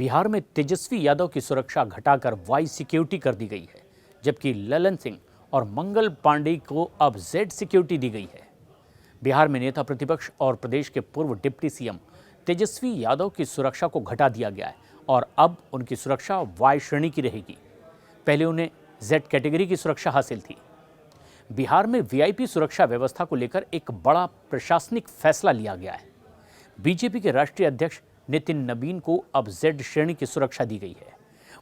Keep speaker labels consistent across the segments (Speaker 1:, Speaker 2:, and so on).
Speaker 1: बिहार में तेजस्वी यादव की सुरक्षा घटाकर वाई सिक्योरिटी कर दी गई है, जबकि ललन सिंह और मंगल पांडे को अब जेड सिक्योरिटी दी गई है। बिहार में नेता प्रतिपक्ष और प्रदेश के पूर्व डिप्टी सीएम तेजस्वी यादव की सुरक्षा को घटा दिया गया है और अब उनकी सुरक्षा वाई श्रेणी की रहेगी। पहले उन्हें जेड कैटेगरी की सुरक्षा हासिल थी। बिहार में वीआईपी सुरक्षा व्यवस्था को लेकर एक बड़ा प्रशासनिक फैसला लिया गया है। बीजेपी के राष्ट्रीय अध्यक्ष नितिन नबीन को अब जेड श्रेणी की सुरक्षा दी गई है।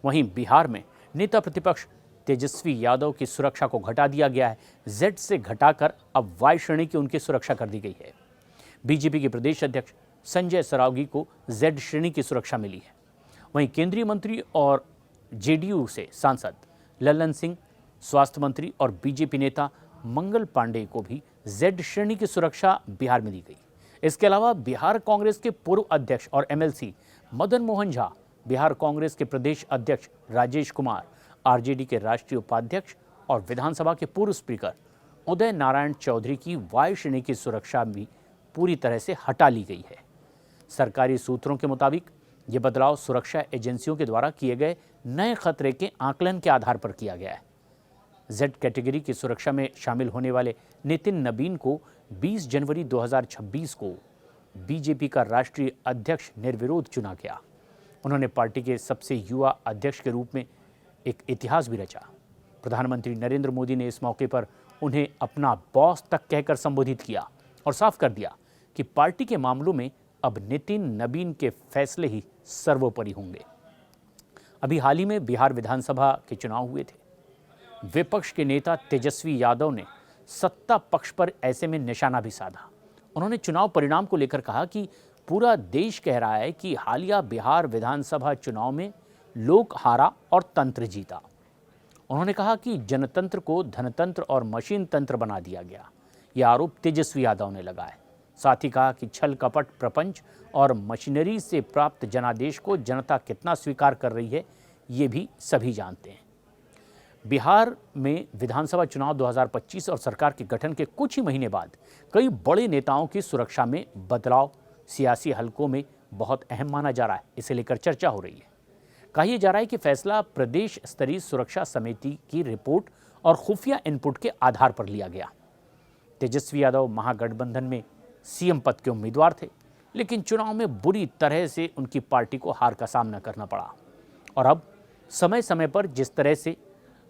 Speaker 1: वहीं बिहार में नेता प्रतिपक्ष तेजस्वी यादव की सुरक्षा को घटा दिया गया है। जेड से घटाकर अब वाई श्रेणी की उनकी सुरक्षा कर दी गई है। बीजेपी के प्रदेश अध्यक्ष संजय सरावगी को जेड श्रेणी की सुरक्षा मिली है। वहीं केंद्रीय मंत्री और जेडीयू से सांसद ललन सिंह, स्वास्थ्य मंत्री और बीजेपी नेता मंगल पांडे को भी जेड श्रेणी की सुरक्षा बिहार में दी गई। इसके अलावा बिहार कांग्रेस के पूर्व अध्यक्ष और एमएलसी मदन मोहन झा, बिहार कांग्रेस के प्रदेश अध्यक्ष राजेश कुमार, आरजेडी के राष्ट्रीय उपाध्यक्ष और विधानसभा के पूर्व स्पीकर उदय नारायण चौधरी की वाई श्रेणी की सुरक्षा भी पूरी तरह से हटा ली गई है। सरकारी सूत्रों के मुताबिक ये बदलाव सुरक्षा एजेंसियों के द्वारा किए गए नए खतरे के आकलन के आधार पर किया गया है। जेड कैटेगरी की सुरक्षा में शामिल होने वाले नितिन नबीन को 20 जनवरी 2026 को बीजेपी का राष्ट्रीय अध्यक्ष निर्विरोध चुना गया। उन्होंने पार्टी के सबसे युवा अध्यक्ष के रूप में एक इतिहास भी रचा। प्रधानमंत्री नरेंद्र मोदी ने इस मौके पर उन्हें अपना बॉस तक कहकर संबोधित किया और साफ कर दिया कि पार्टी के मामलों में अब नितिन नबीन के फैसले ही सर्वोपरि होंगे। अभी हाल ही में बिहार विधानसभा के चुनाव हुए थे। विपक्ष के नेता तेजस्वी यादव ने सत्ता पक्ष पर ऐसे में निशाना भी साधा। उन्होंने चुनाव परिणाम को लेकर कहा कि पूरा देश कह रहा है कि हालिया बिहार विधानसभा चुनाव में लोक हारा और तंत्र जीता। उन्होंने कहा कि जनतंत्र को धनतंत्र और मशीन तंत्र बना दिया गया। यह आरोप तेजस्वी यादव ने लगाया। साथ ही कहा कि छल कपट प्रपंच और मशीनरी से प्राप्त जनादेश को जनता कितना स्वीकार कर रही है, ये भी सभी जानते हैं। बिहार में विधानसभा चुनाव 2025 और सरकार के गठन के कुछ ही महीने बाद कई बड़े नेताओं की सुरक्षा में बदलाव सियासी हलकों में बहुत अहम माना जा रहा है। इसे लेकर चर्चा हो रही है। कहा जा रहा है कि फैसला प्रदेश स्तरीय सुरक्षा समिति की रिपोर्ट और खुफिया इनपुट के आधार पर लिया गया। तेजस्वी यादव महागठबंधन में सीएम पद के उम्मीदवार थे, लेकिन चुनाव में बुरी तरह से उनकी पार्टी को हार का सामना करना पड़ा और अब समय समय पर जिस तरह से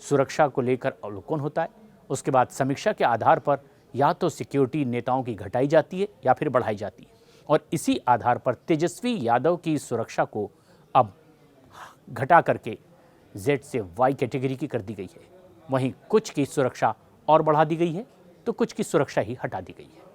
Speaker 1: सुरक्षा को लेकर अवलोकन होता है, उसके बाद समीक्षा के आधार पर या तो सिक्योरिटी नेताओं की घटाई जाती है या फिर बढ़ाई जाती है और इसी आधार पर तेजस्वी यादव की सुरक्षा को अब घटा करके जेड से वाई कैटेगरी की कर दी गई है। वहीं कुछ की सुरक्षा और बढ़ा दी गई है तो कुछ की सुरक्षा ही हटा दी गई है।